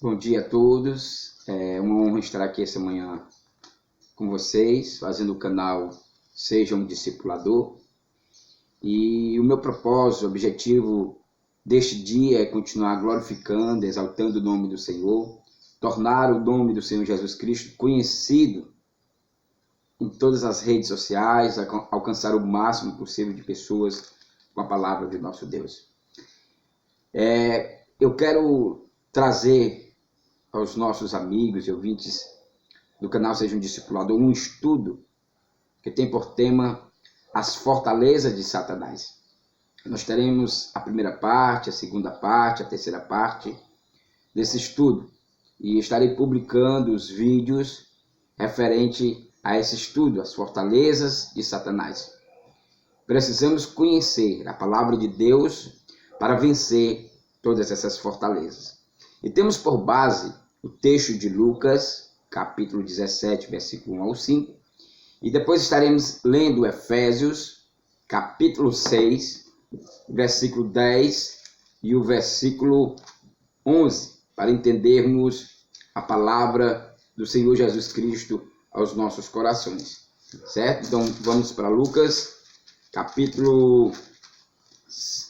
Bom dia a todos, é uma honra estar aqui essa manhã com vocês, fazendo o canal Seja um Discipulador. E o meu propósito, o objetivo deste dia é continuar glorificando, exaltando o nome do Senhor, tornar o nome do Senhor Jesus Cristo conhecido em todas as redes sociais, alcançar o máximo possível de pessoas com a palavra de nosso Deus. Eu quero trazer aos nossos amigos e ouvintes do canal Seja um Discipulador um estudo que tem por tema as fortalezas de Satanás. Nós teremos a primeira parte, a segunda parte, a terceira parte desse estudo e estarei publicando os vídeos referente a esse estudo, as fortalezas de Satanás. Precisamos conhecer a palavra de Deus para vencer todas essas fortalezas. E temos por base o texto de Lucas, capítulo 17, versículo 1 ao 5. E depois estaremos lendo Efésios, capítulo 6, versículo 10 e o versículo 11, para entendermos a palavra do Senhor Jesus Cristo aos nossos corações. Certo? Então vamos para Lucas, capítulo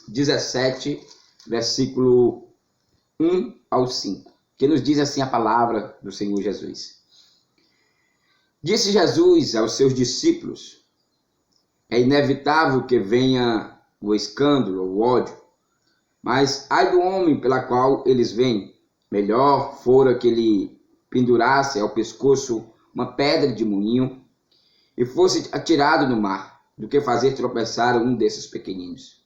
17, versículo 1 ao 5. Que nos diz assim a palavra do Senhor Jesus. Disse Jesus aos seus discípulos: é inevitável que venha o escândalo, o ódio, mas ai do homem pela qual eles vêm. Melhor fora que ele pendurasse ao pescoço uma pedra de moinho e fosse atirado no mar, do que fazer tropeçar um desses pequeninos.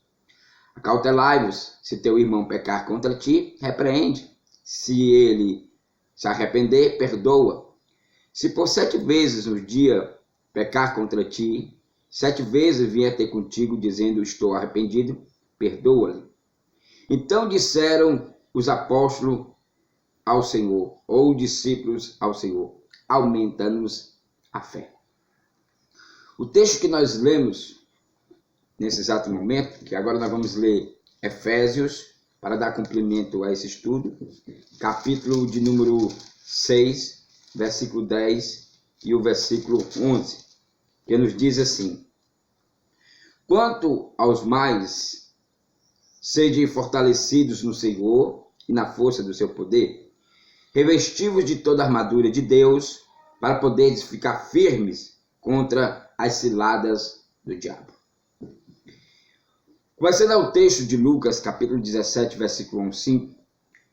Acautelai-vos, se teu irmão pecar contra ti, repreende. Se ele se arrepender, perdoa. Se por 7 vezes no dia pecar contra ti, 7 vezes vier ter contigo dizendo estou arrependido, perdoa-lhe. Então disseram os apóstolos ao Senhor, ou os discípulos ao Senhor: aumenta-nos a fé. O texto que nós lemos nesse exato momento, que agora nós vamos ler Efésios, para dar cumprimento a esse estudo, capítulo de número 6, versículo 10 e o versículo 11, que nos diz assim: quanto aos mais, sede fortalecidos no Senhor e na força do seu poder, revestivos de toda a armadura de Deus, para poderes ficar firmes contra as ciladas do diabo. Começando ao texto de Lucas, capítulo 17, versículo 1 ao 5,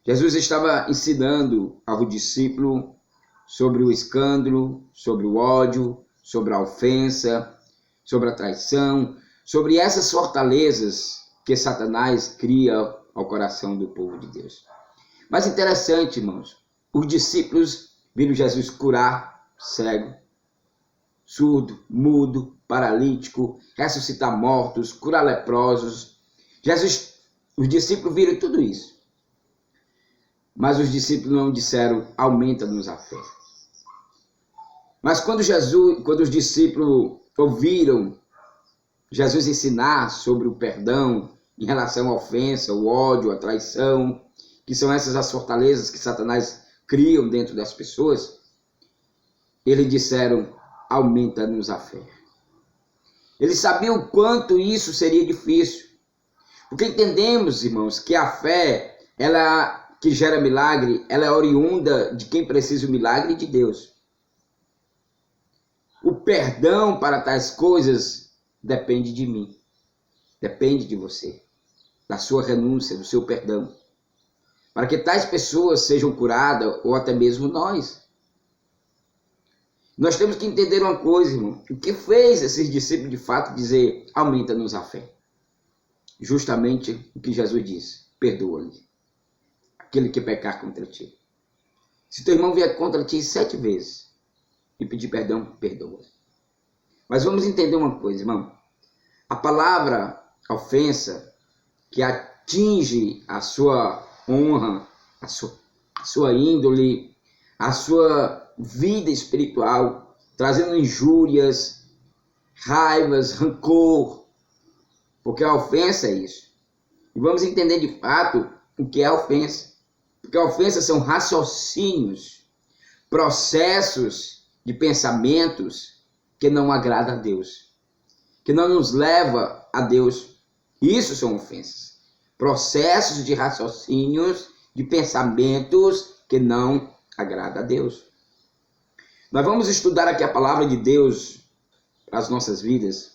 Jesus estava ensinando ao discípulo sobre o escândalo, sobre o ódio, sobre a ofensa, sobre a traição, sobre essas fortalezas que Satanás cria ao coração do povo de Deus. Mas interessante, irmãos, os discípulos viram Jesus curar cego, surdo, mudo, paralítico, ressuscitar mortos, curar leprosos. Os discípulos viram tudo isso. Mas os discípulos não disseram, aumenta-nos a fé. Mas quando os discípulos ouviram Jesus ensinar sobre o perdão em relação à ofensa, o ódio, a traição, que são essas as fortalezas que Satanás cria dentro das pessoas, eles disseram, aumenta-nos a fé. Eles sabiam o quanto isso seria difícil. Porque entendemos, irmãos, que a fé, ela que gera milagre, ela é oriunda de quem precisa o milagre de Deus. O perdão para tais coisas depende de mim. Depende de você. Da sua renúncia, do seu perdão. Para que tais pessoas sejam curadas, ou até mesmo nós. Nós temos que entender uma coisa, irmão. O que fez esses discípulos de fato dizer, aumenta-nos a fé? Justamente o que Jesus disse, perdoa-lhe aquele que pecar contra ti. Se teu irmão vier contra ti 7 vezes e pedir perdão, perdoa. Mas vamos entender uma coisa, irmão. A palavra ofensa, que atinge a sua honra, a sua índole, a sua vida espiritual, trazendo injúrias, raivas, rancor, porque a ofensa é isso. E vamos entender de fato o que é a ofensa. Porque a ofensa são raciocínios, processos de pensamentos que não agradam a Deus, que não nos leva a Deus. Isso são ofensas. Processos de raciocínios, de pensamentos que não agradam a Deus. Nós vamos estudar aqui a palavra de Deus para as nossas vidas.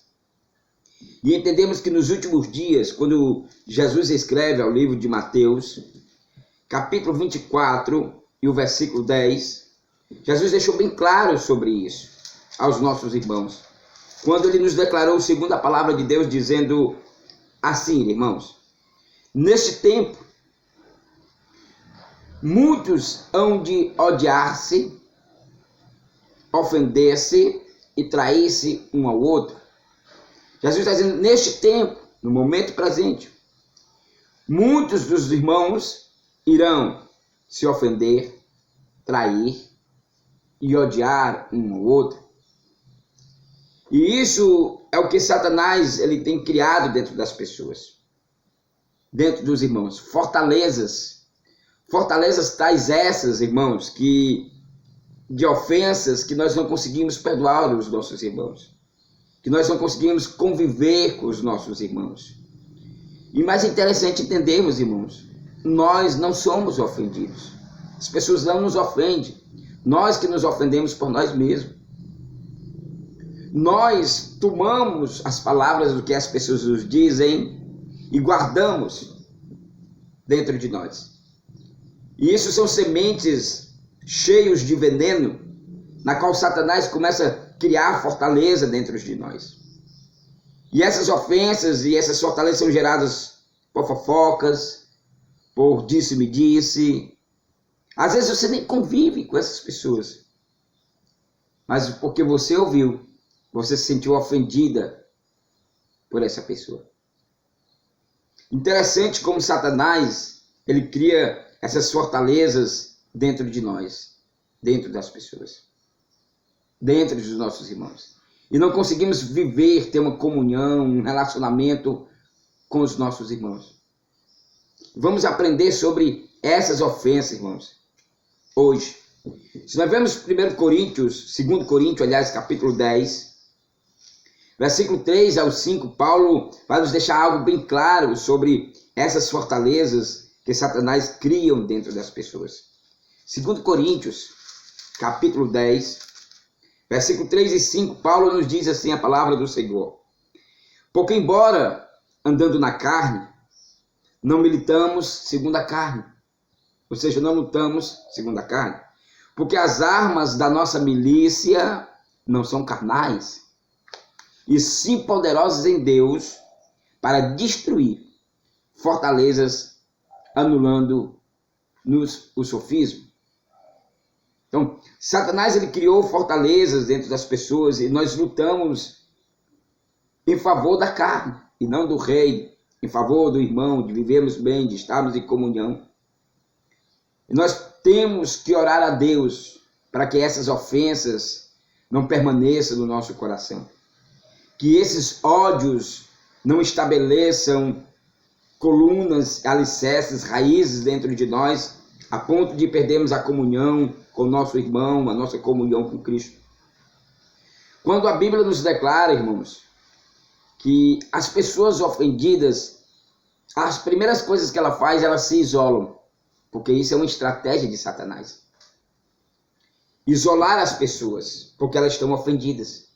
E entendemos que nos últimos dias, quando Jesus escreve ao livro de Mateus, capítulo 24 e o versículo 10, Jesus deixou bem claro sobre isso aos nossos irmãos. Quando ele nos declarou, segundo a palavra de Deus, dizendo assim, irmãos: neste tempo, muitos hão de odiar-se, ofender-se e trair-se um ao outro. Jesus está dizendo, neste tempo, no momento presente, muitos dos irmãos irão se ofender, trair e odiar um ao outro. E isso é o que Satanás ele tem criado dentro das pessoas, dentro dos irmãos. Fortalezas tais essas, irmãos, de ofensas que nós não conseguimos perdoar os nossos irmãos, que nós não conseguimos conviver com os nossos irmãos. E mais interessante entendermos, irmãos, nós não somos ofendidos. As pessoas não nos ofendem. Nós que nos ofendemos por nós mesmos. Nós tomamos as palavras do que as pessoas nos dizem e guardamos dentro de nós. E isso são sementes cheias de veneno, na qual Satanás começa a criar fortaleza dentro de nós. E essas ofensas e essas fortalezas são geradas por fofocas, por disse-me-disse. Às vezes você nem convive com essas pessoas, mas porque você ouviu, você se sentiu ofendida por essa pessoa. Interessante como Satanás, ele cria essas fortalezas dentro de nós, dentro das pessoas, dentro dos nossos irmãos. E não conseguimos viver, ter uma comunhão, um relacionamento com os nossos irmãos. Vamos aprender sobre essas ofensas, irmãos, hoje. Se nós vemos 2 Coríntios, aliás, capítulo 10, versículo 3 ao 5, Paulo vai nos deixar algo bem claro sobre essas fortalezas que Satanás cria dentro das pessoas. 2 Coríntios, capítulo 10, versículo 3 e 5, Paulo nos diz assim a palavra do Senhor: porque embora andando na carne, não militamos segundo a carne. Ou seja, não lutamos segundo a carne. Porque as armas da nossa milícia não são carnais, e sim poderosas em Deus para destruir fortalezas, anulando-nos o sofisma. Então, Satanás ele criou fortalezas dentro das pessoas e nós lutamos em favor da carne e não do rei, em favor do irmão, de vivermos bem, de estarmos em comunhão. E nós temos que orar a Deus para que essas ofensas não permaneçam no nosso coração. Que esses ódios não estabeleçam colunas, alicerces, raízes dentro de nós, a ponto de perdermos a comunhão com o nosso irmão, a nossa comunhão com Cristo. Quando a Bíblia nos declara, irmãos, que as pessoas ofendidas, as primeiras coisas que ela faz, elas se isolam, porque isso é uma estratégia de Satanás. Isolar as pessoas, porque elas estão ofendidas.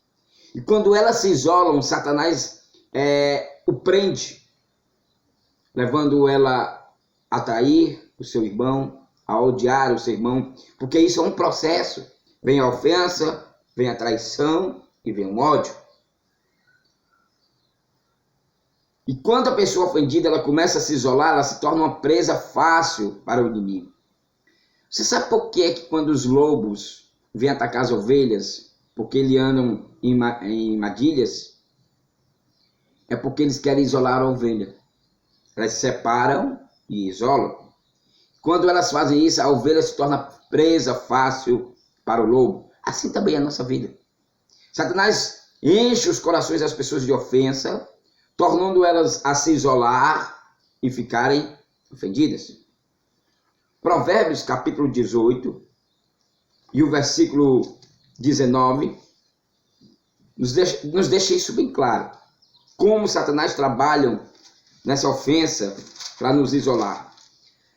E quando elas se isolam, Satanás o prende, levando ela a trair o seu irmão, a odiar o seu irmão, porque isso é um processo. Vem a ofensa, vem a traição e vem o ódio. E quando a pessoa ofendida ela começa a se isolar, ela se torna uma presa fácil para o inimigo. Você sabe por que é que quando os lobos vêm atacar as ovelhas, porque eles andam em armadilhas, é porque eles querem isolar a ovelha. Elas se separam e isolam. Quando elas fazem isso, a ovelha se torna presa fácil para o lobo. Assim também é a nossa vida. Satanás enche os corações das pessoas de ofensa, tornando elas a se isolar e ficarem ofendidas. Provérbios capítulo 18 e o versículo 19 nos deixa isso bem claro. Como Satanás trabalha nessa ofensa para nos isolar.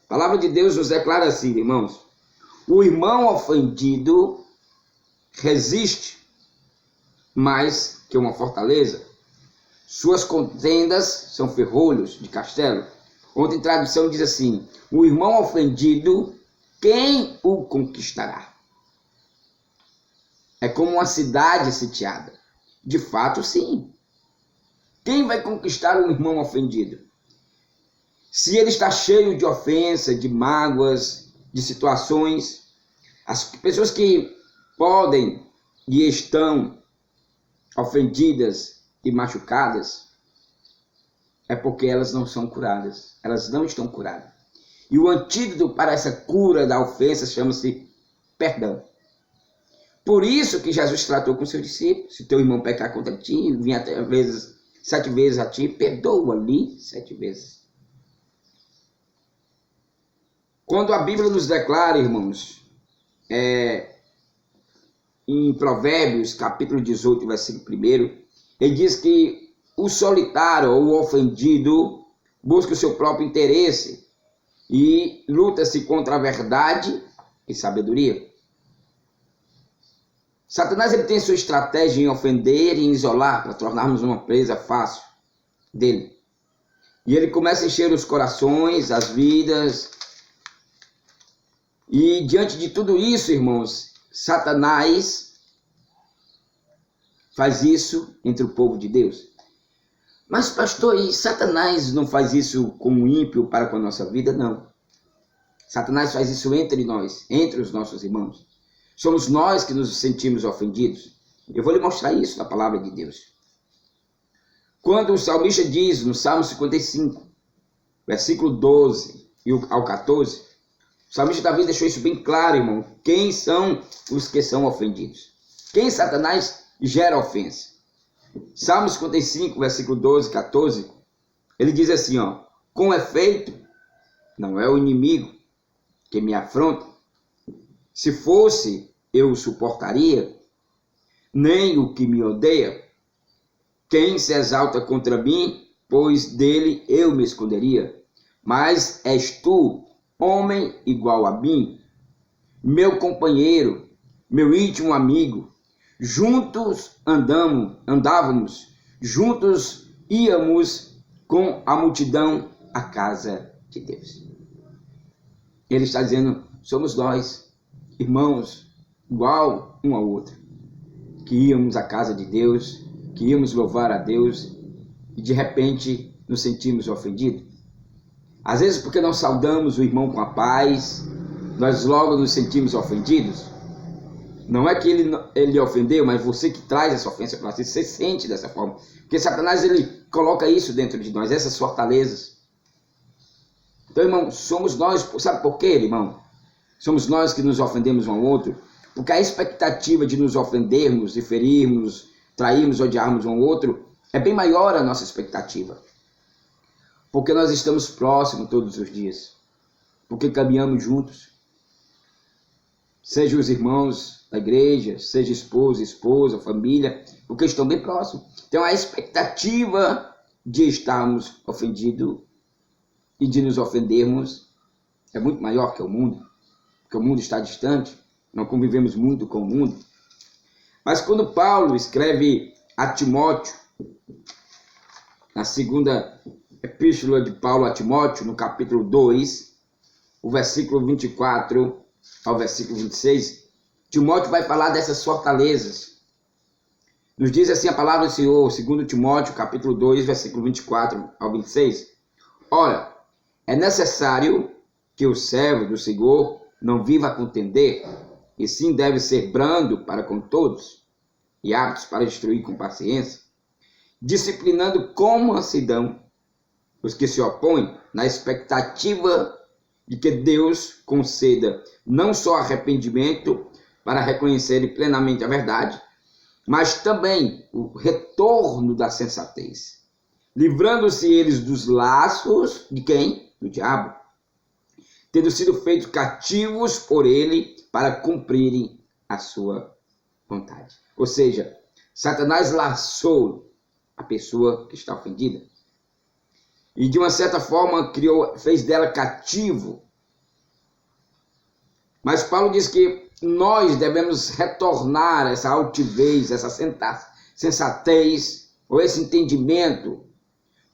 A palavra de Deus nos declara assim, irmãos: o irmão ofendido resiste mais que uma fortaleza. Suas contendas são ferrolhos de castelo. Outra tradução diz assim: o irmão ofendido, quem o conquistará? É como uma cidade sitiada. De fato, sim. Quem vai conquistar um irmão ofendido? Se ele está cheio de ofensa, de mágoas, de situações, as pessoas que podem e estão ofendidas e machucadas, é porque elas não são curadas. Elas não estão curadas. E o antídoto para essa cura da ofensa chama-se perdão. Por isso que Jesus tratou com seus discípulos: se teu irmão pecar contra ti, vinha até vezes 7 vezes a ti, perdoa-lhe 7 vezes. Quando a Bíblia nos declara, irmãos, em Provérbios, capítulo 18, versículo 1, ele diz que o solitário ou o ofendido busca o seu próprio interesse e luta-se contra a verdade e sabedoria. Satanás ele tem sua estratégia em ofender e em isolar para tornarmos uma presa fácil dele. E ele começa a encher os corações, as vidas. E diante de tudo isso, irmãos, Satanás faz isso entre o povo de Deus. Mas, pastor, e Satanás não faz isso como ímpio para com a nossa vida? Não. Satanás faz isso entre nós, entre os nossos irmãos. Somos nós que nos sentimos ofendidos. Eu vou lhe mostrar isso na palavra de Deus. Quando o salmista diz no Salmo 55, versículo 12 ao 14, o salmista Davi deixou isso bem claro, irmão. Quem são os que são ofendidos? Quem Satanás gera ofensa? Salmo 55, versículo 12 e 14, ele diz assim, com efeito, não é o inimigo que me afronta. Se fosse, eu o suportaria, nem o que me odeia. Quem se exalta contra mim, pois dele eu me esconderia. Mas és tu, homem igual a mim, meu companheiro, meu íntimo amigo. Juntos andávamos, juntos íamos com a multidão à casa de Deus. Ele está dizendo, somos nós, irmãos, igual um ao outro, que íamos à casa de Deus, que íamos louvar a Deus e de repente nos sentimos ofendidos. Às vezes porque não saudamos o irmão com a paz, nós logo nos sentimos ofendidos. Não é que ele ofendeu, mas você que traz essa ofensa para si, você sente dessa forma. Porque Satanás ele coloca isso dentro de nós, essas fortalezas. Então, irmão, somos nós, sabe por quê, irmão? Somos nós que nos ofendemos um ao outro, porque a expectativa de nos ofendermos, de ferirmos, trairmos, odiarmos um ao outro, é bem maior a nossa expectativa. Porque nós estamos próximos todos os dias, porque caminhamos juntos. Seja os irmãos da igreja, seja esposa, família, porque estão bem próximos. Então a expectativa de estarmos ofendidos e de nos ofendermos é muito maior que o mundo, porque o mundo está distante, não convivemos muito com o mundo. Mas quando Paulo escreve a Timóteo, na segunda epístola de Paulo a Timóteo, no capítulo 2, o versículo 24 ao versículo 26, Timóteo vai falar dessas fortalezas. Nos diz assim a palavra do Senhor, segundo Timóteo, capítulo 2, versículo 24 ao 26. Ora, é necessário que o servo do Senhor não viva a contender, e sim deve ser brando para com todos, e aptos para instruir com paciência, disciplinando com mansidão os que se opõem, na expectativa de que Deus conceda não só arrependimento para reconhecerem plenamente a verdade, mas também o retorno da sensatez, livrando-se eles dos laços de quem? Do diabo, tendo sido feitos cativos por ele para cumprirem a sua vontade. Ou seja, Satanás laçou a pessoa que está ofendida e de uma certa forma fez dela cativo. Mas Paulo diz que nós devemos retornar essa altivez, essa sensatez ou esse entendimento,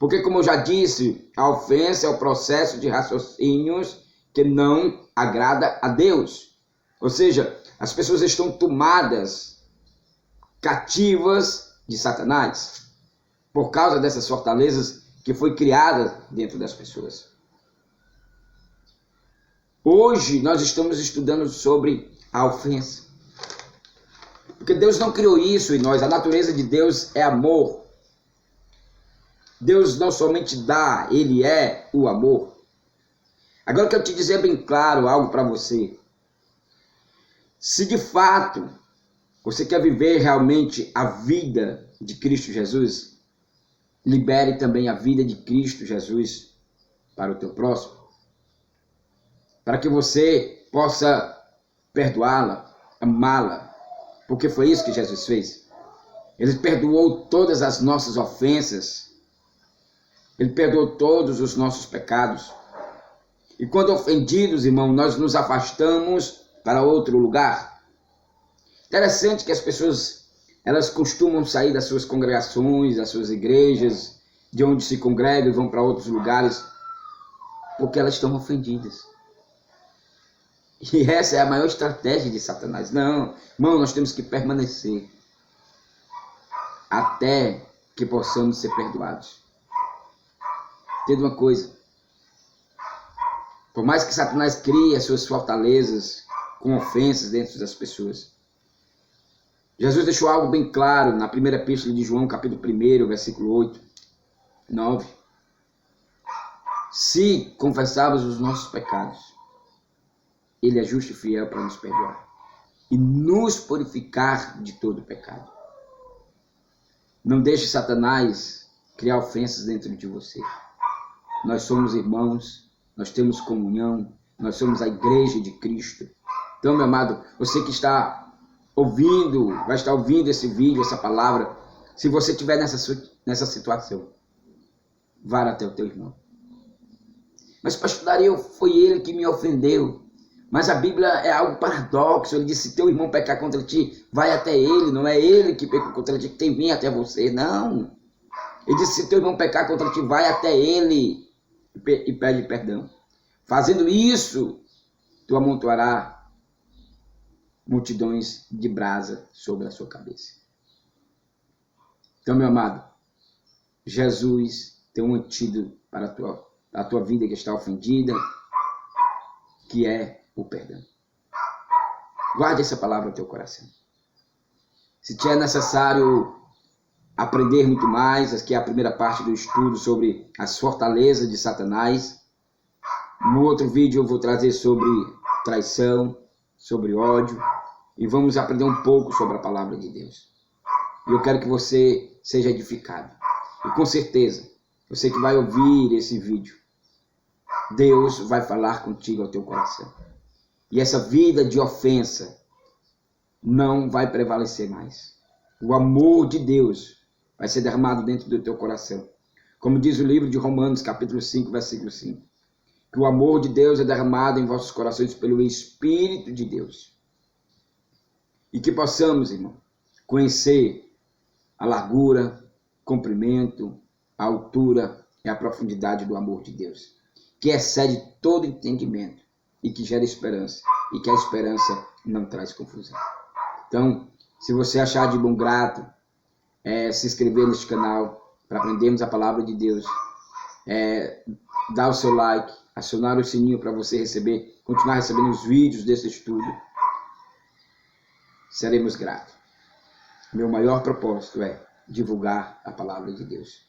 porque, como eu já disse, a ofensa é o processo de raciocínios que não agrada a Deus. Ou seja, as pessoas estão tomadas, cativas de Satanás, por causa dessas fortalezas que foi criada dentro das pessoas. Hoje nós estamos estudando sobre a ofensa, porque Deus não criou isso em nós. A natureza de Deus é amor. Deus não somente dá, Ele é o amor. Agora eu quero te dizer bem claro algo para você. Se de fato você quer viver realmente a vida de Cristo Jesus, libere também a vida de Cristo Jesus para o teu próximo, para que você possa perdoá-la, amá-la, porque foi isso que Jesus fez. Ele perdoou todas as nossas ofensas, Ele perdoou todos os nossos pecados. E quando ofendidos, irmão, nós nos afastamos para outro lugar. Interessante que as pessoas, elas costumam sair das suas congregações, das suas igrejas, de onde se congregam e vão para outros lugares, porque elas estão ofendidas. E essa é a maior estratégia de Satanás. Não, irmão, nós temos que permanecer até que possamos ser perdoados. Entenda uma coisa. Por mais que Satanás crie as suas fortalezas com ofensas dentro das pessoas, Jesus deixou algo bem claro na primeira epístola de João, capítulo 1, versículo 8, 9. Se confessarmos os nossos pecados, Ele é justo e fiel para nos perdoar e nos purificar de todo pecado. Não deixe Satanás criar ofensas dentro de você. Nós somos irmãos, nós temos comunhão, nós somos a igreja de Cristo. Então, meu amado, você que está ouvindo, vai estar ouvindo esse vídeo, essa palavra, se você estiver nessa situação, vá até o teu irmão. Mas, pastor Dario, foi ele que me ofendeu. Mas a Bíblia é algo paradoxo. Ele disse, se teu irmão pecar contra ti, vai até ele. Não é ele que pecou contra ti, que tem que vir até você. Não. Ele disse, se teu irmão pecar contra ti, vai até ele e pede perdão. Fazendo isso, tu amontoará multidões de brasa sobre a sua cabeça. Então, meu amado, Jesus tem um antídoto para a tua vida que está ofendida, que é o perdão. Guarde essa palavra no teu coração. Se te é necessário aprender muito mais, aqui é a primeira parte do estudo sobre as fortalezas de Satanás. No outro vídeo eu vou trazer sobre traição, sobre ódio, e vamos aprender um pouco sobre a palavra de Deus. E eu quero que você seja edificado. E com certeza, você que vai ouvir esse vídeo, Deus vai falar contigo ao teu coração. E essa vida de ofensa não vai prevalecer mais. O amor de Deus vai ser derramado dentro do teu coração. Como diz o livro de Romanos, capítulo 5, versículo 5. Que o amor de Deus é derramado em vossos corações pelo Espírito de Deus. E que possamos, irmão, conhecer a largura, comprimento, a altura e a profundidade do amor de Deus, que excede todo entendimento e que gera esperança, e que a esperança não traz confusão. Então, se você achar de bom grado, se inscrever neste canal para aprendermos a palavra de Deus, dar o seu like, acionar o sininho para você continuar recebendo os vídeos desse estudo, seremos gratos. Meu maior propósito é divulgar a palavra de Deus,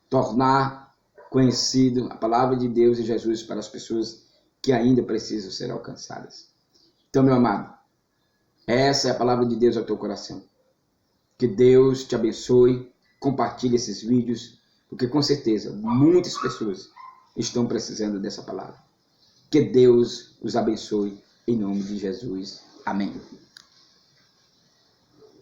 tornar conhecido a palavra de Deus e Jesus para as pessoas que ainda precisam ser alcançadas. Então, meu amado, essa é a palavra de Deus ao teu coração. Que Deus te abençoe, compartilhe esses vídeos, porque com certeza muitas pessoas estão precisando dessa palavra. Que Deus os abençoe, em nome de Jesus. Amém.